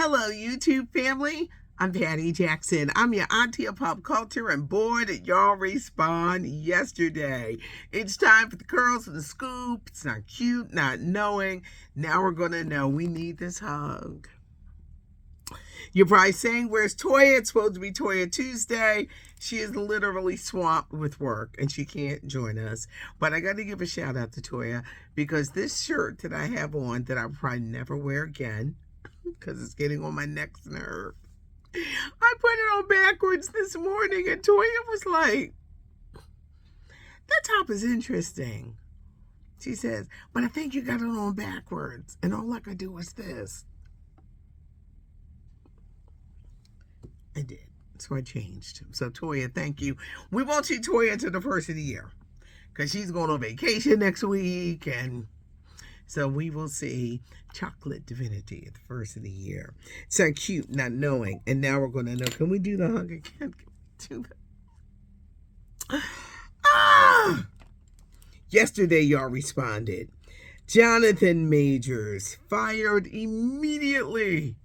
Hello, YouTube family. I'm Patty Jackson. I'm your auntie of pop culture, and boy, did y'all respond yesterday. It's time for the curls and the scoop. It's not cute, not knowing. Now we're going to know. We need this hug. You're probably saying, where's Toya? It's supposed to be Toya Tuesday. She is literally swamped with work and she can't join us. But I got to give a shout out to Toya because this shirt that I have on that I'll probably never wear again because it's getting on my neck's nerve. I put it on backwards this morning and Toya was like, that top is interesting. She says, but I think you got it on backwards. And all I could do was this. I did. So I changed. So Toya, thank you. We won't see Toya until the first of the year because she's going on vacation next week. And so we will see Chocolate Divinity at the first of the year. So cute, not knowing. And now we're going to know. Can we do the hug again? Do the... Yesterday, y'all responded. Jonathan Majors fired immediately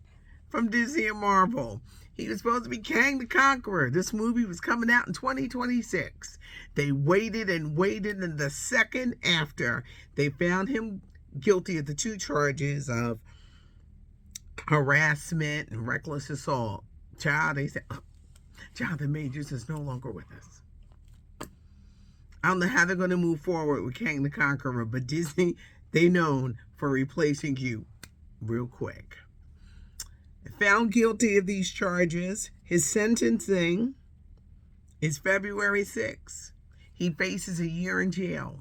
from Disney and Marvel. He was supposed to be Kang the Conqueror. This movie was coming out in 2026. They waited and waited, and the second after, they found him guilty of the 2 charges of harassment and reckless assault. They said, Jonathan Majors is no longer with us. I don't know how they're going to move forward with Kang the Conqueror, but Disney, they known for replacing you real quick. Found guilty of these charges. His sentencing is February 6th. He faces a year in jail.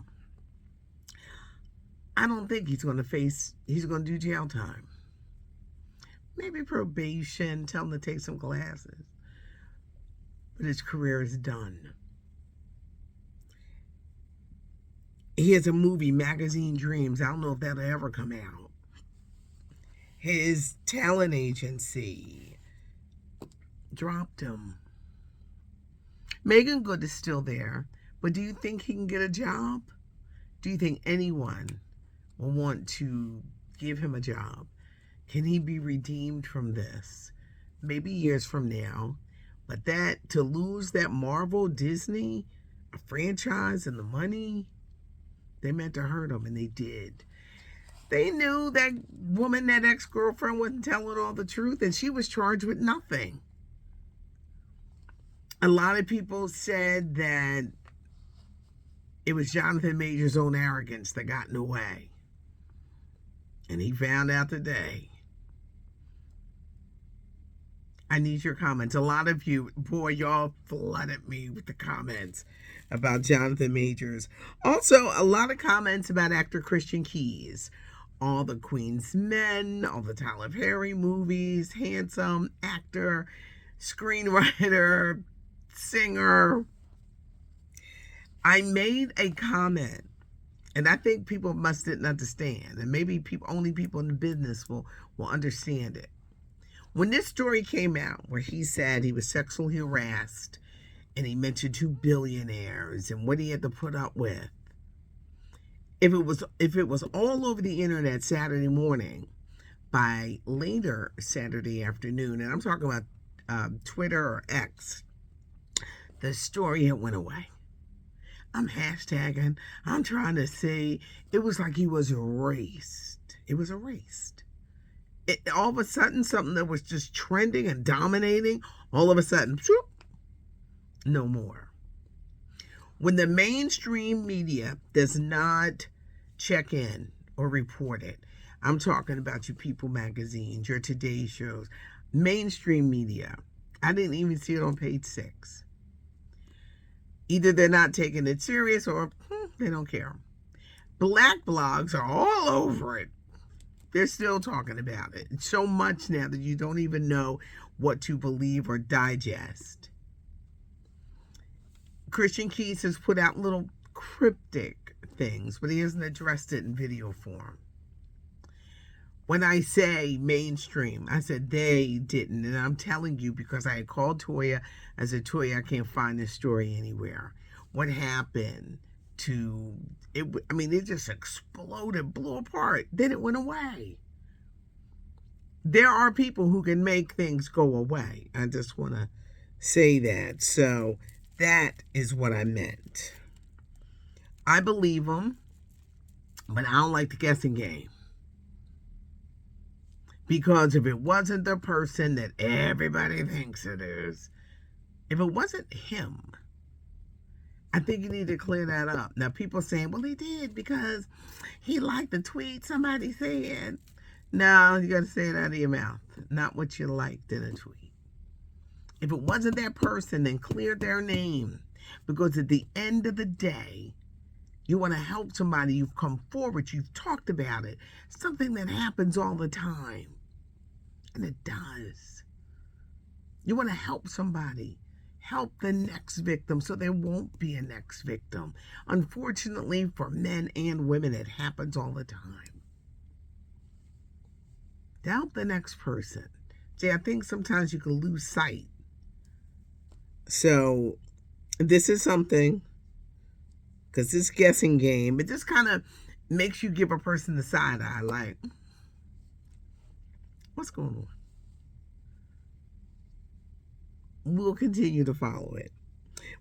I don't think he's going to do jail time. Maybe probation, tell him to take some classes. But his career is done. He has a movie, Magazine Dreams. I don't know if that'll ever come out. His talent agency dropped him. Megan Good is still there, but do you think he can get a job? Do you think anyone will want to give him a job? Can he be redeemed from this? Maybe years from now. But to lose that Marvel, Disney, a franchise and the money, they meant to hurt him, and they did. They knew that woman, that ex-girlfriend, wasn't telling all the truth, and she was charged with nothing. A lot of people said that it was Jonathan Majors' own arrogance that got in the way. And he found out today. I need your comments. A lot of you, boy, y'all flooded me with the comments about Jonathan Majors. Also, a lot of comments about actor Christian Keys. All the Queen's Men, all the Tyler Perry movies, handsome actor, screenwriter, singer. I made a comment, and I think people didn't understand, and maybe only people in the business will understand it. When this story came out, where he said he was sexually harassed, and he mentioned 2 billionaires and what he had to put up with, if it was all over the internet Saturday morning, by later Saturday afternoon, and I'm talking about Twitter or X, the story had went away. I'm hashtagging. I'm trying to say it was like he was erased. It was erased. All of a sudden, something that was just trending and dominating, all of a sudden, no more. When the mainstream media does not check in or report it, I'm talking about your People magazines, your Today shows, mainstream media. I didn't even see it on page 6. Either they're not taking it serious or they don't care. Black blogs are all over it. They're still talking about it. It's so much now that you don't even know what to believe or digest. Christian Keys has put out little cryptic things, but he hasn't addressed it in video form. When I say mainstream, I said they didn't. And I'm telling you because I had called Toya. I said, Toya, I can't find this story anywhere. What happened to it? I mean, it just exploded, blew apart. Then it went away. there are people who can make things go away. I just want to say that. So that is what I meant. I believe them, but I don't like the guessing game. Because if it wasn't the person that everybody thinks it is, if it wasn't him, I think you need to clear that up. Now, people saying, well, he did because he liked the tweet somebody said. No, you got to say it out of your mouth, not what you liked in a tweet. If it wasn't that person, then clear their name. Because at the end of the day, you want to help somebody, you've come forward, you've talked about it. Something that happens all the time. And it does. You want to help somebody. Help the next victim so there won't be a next victim. Unfortunately, for men and women, it happens all the time. To help the next person. See, I think sometimes you can lose sight. So, this is something, because this guessing game, it just kind of makes you give a person the side eye, like, what's going on? We'll continue to follow it.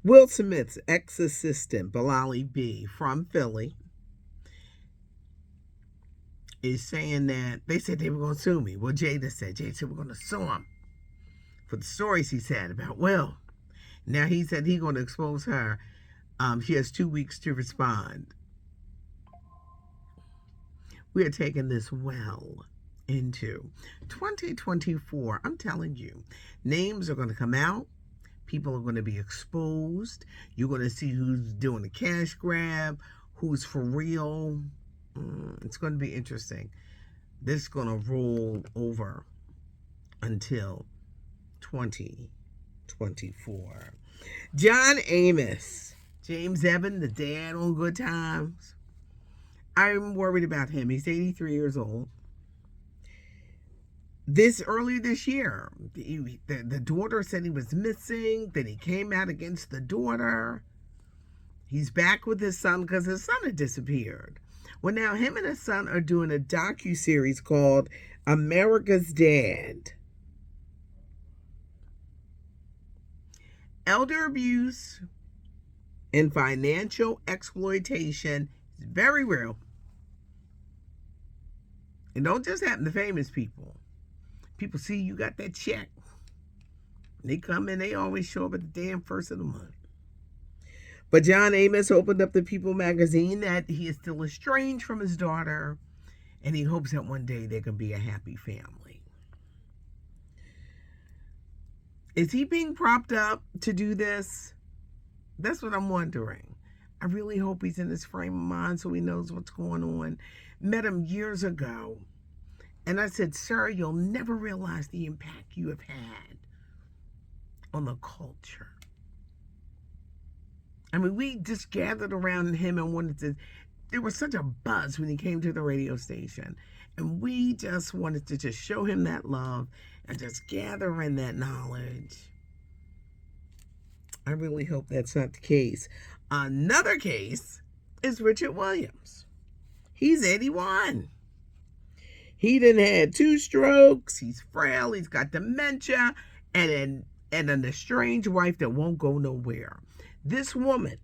Will Smith's ex-assistant, Bilali B. from Philly, is saying that they said they were going to sue me. Well, Jada said we're going to sue him for the stories he said about Will. Now he said he's going to expose her. She has 2 weeks to respond. We are taking this well into 2024. I'm telling you, names are going to come out. People are going to be exposed. You're going to see who's doing a cash grab, who's for real. It's going to be interesting. This is going to roll over until 2024. John Amos, James Evan, the dad on Good Times. I'm worried about him. He's 83 years old. Early this year, the daughter said he was missing. Then he came out against the daughter. He's back with his son because his son had disappeared. Well, now him and his son are doing a docuseries called America's Dad. Elder abuse and financial exploitation is very real. It don't just happen to famous people. People see you got that check. They come in, they always show up at the damn first of the month. But John Amos opened up the People magazine that he is still estranged from his daughter, and he hopes that one day they can be a happy family. Is he being propped up to do this? That's what I'm wondering. I really hope he's in his frame of mind so he knows what's going on. Met him years ago. And I said, sir, you'll never realize the impact you have had on the culture. I mean, we just gathered around him and wanted to, there was such a buzz when he came to the radio station. And we just wanted to just show him that love and just gather in that knowledge. I really hope that's not the case. Another case is Richard Williams. He's 81. He done had 2 strokes. He's frail. He's got dementia and an estranged wife that won't go nowhere. This woman,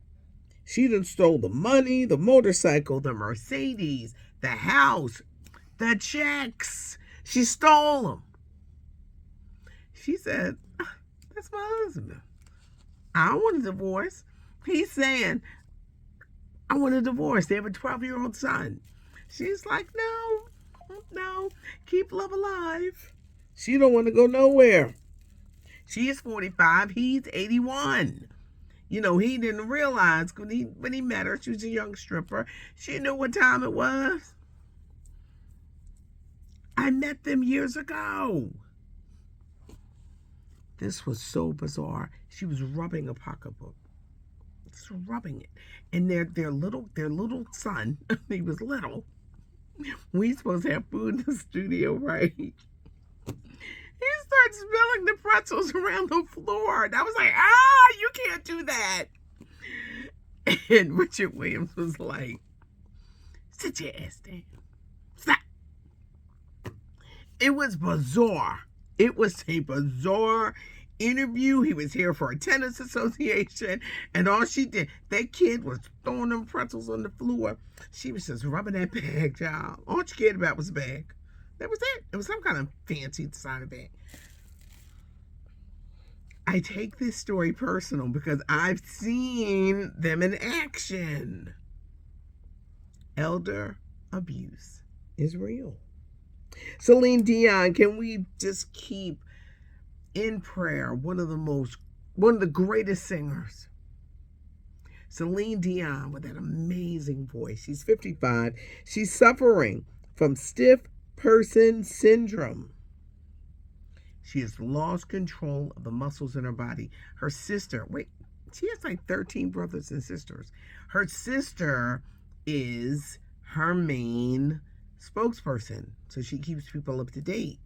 she done stole the money, the motorcycle, the Mercedes, the house, the checks. She stole them. She said, that's my husband. I don't want a divorce. He's saying, I want a divorce. They have a 12-year-old son. She's like, no, keep love alive. She don't want to go nowhere. She is 45. He's 81. You know, he didn't realize when he met her, she was a young stripper. She knew what time it was. I met them years ago. This was so bizarre. She was rubbing a pocketbook. Just rubbing it. And their little son, he was little. We supposed to have food in the studio, right? He starts spilling the pretzels around the floor. And I was like, you can't do that. And Richard Williams was like, sit your ass down. Stop. It was bizarre. It was a bizarre interview. He was here for a tennis association, and all she did, that kid was throwing them pretzels on the floor. She was just rubbing that bag, child. All she cared about was the bag. That was it. It was some kind of fancy designer bag. I take this story personal because I've seen them in action. Elder abuse is real. Celine Dion, can we just keep in prayer one of the greatest singers? Celine Dion, with that amazing voice. She's 55. She's suffering from stiff person syndrome. She has lost control of the muscles in her body. Her sister, she has like 13 brothers and sisters. Her sister is her main spokesperson, so she keeps people up to date.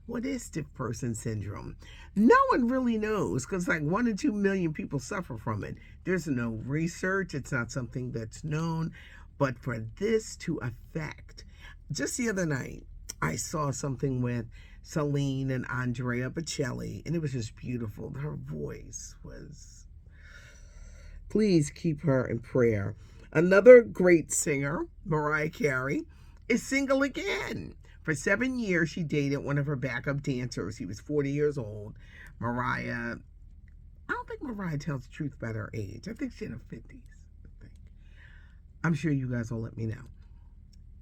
What is stiff person syndrome? No one really knows, because like 1 to 2 million people suffer from it. There's no research. It's not something that's known. But for this to affect, just the other night, I saw something with Celine and Andrea Bocelli, and it was just beautiful. Her voice was... Please keep her in prayer. Another great singer, Mariah Carey, is single again. For 7 years, she dated one of her backup dancers. He was 40 years old. Mariah, I don't think Mariah tells the truth about her age. I think she's in her 50s. I'm sure you guys will let me know.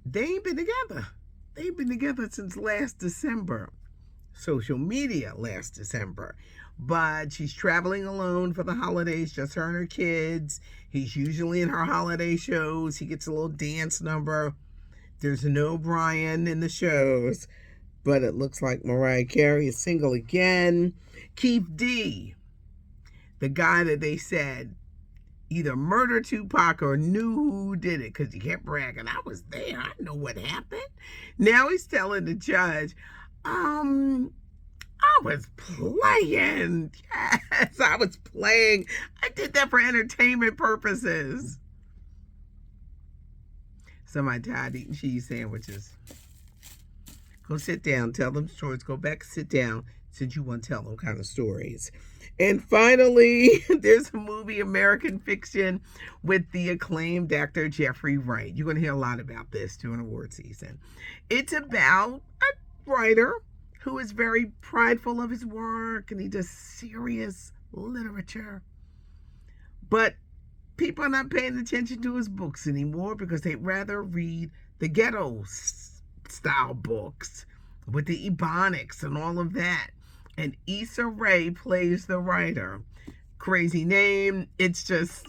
They ain't been together. They've been together since last December. Social media last December. But she's traveling alone for the holidays, just her and her kids. He's usually in her holiday shows. He gets a little dance number. There's no Brian in the shows. But it looks like Mariah Carey is single again. Keith D, the guy that they said either murdered Tupac or knew who did it, because he kept bragging, I was there, I know what happened. Now he's telling the judge, I was playing. Yes, I was playing. I did that for entertainment purposes. Somebody tired eating cheese sandwiches. Go sit down, tell them stories. Go back, sit down, since you want to tell them kind of stories. And finally, there's a movie, American Fiction, with the acclaimed actor Jeffrey Wright. You're going to hear a lot about this during award season. It's about a writer who is very prideful of his work, and he does serious literature. But people are not paying attention to his books anymore because they'd rather read the ghetto style books with the ebonics and all of that. And Issa Rae plays the writer. Crazy name. It's just,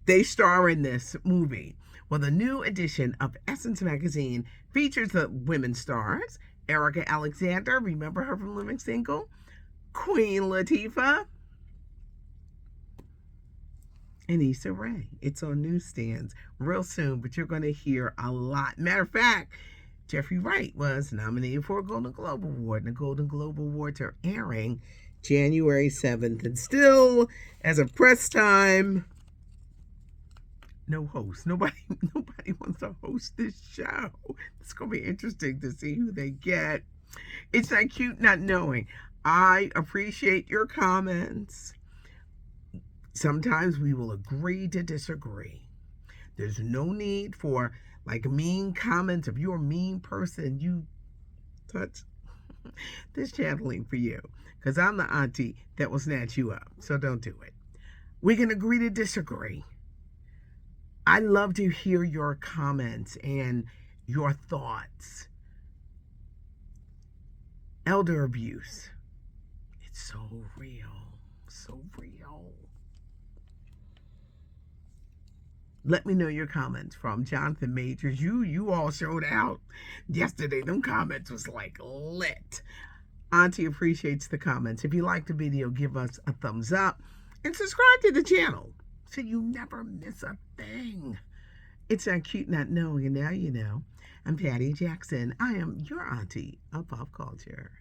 they star in this movie. Well, the new edition of Essence magazine features the women stars. Erica Alexander, remember her from Living Single? Queen Latifah. And Issa Rae. It's on newsstands real soon, but you're going to hear a lot. Matter of fact, Jeffrey Wright was nominated for a Golden Globe Award, and the Golden Globe Awards are airing January 7th. And still, as of press time, no host. Nobody wants to host this show. It's going to be interesting to see who they get. It's not cute not knowing. I appreciate your comments. Sometimes we will agree to disagree. There's no need for like mean comments. If you're a mean person, you touch this channel ain't for you, because I'm the auntie that will snatch you up. So don't do it. We can agree to disagree. I love to hear your comments and your thoughts. Elder abuse. It's so real. So real. Let me know your comments from Jonathan Majors. You all showed out yesterday. Them comments was like lit. Auntie appreciates the comments. If you like the video, give us a thumbs up and subscribe to the channel so you never miss a thing. It's not cute not knowing, and now you know. I'm Patty Jackson. I am your auntie of pop culture.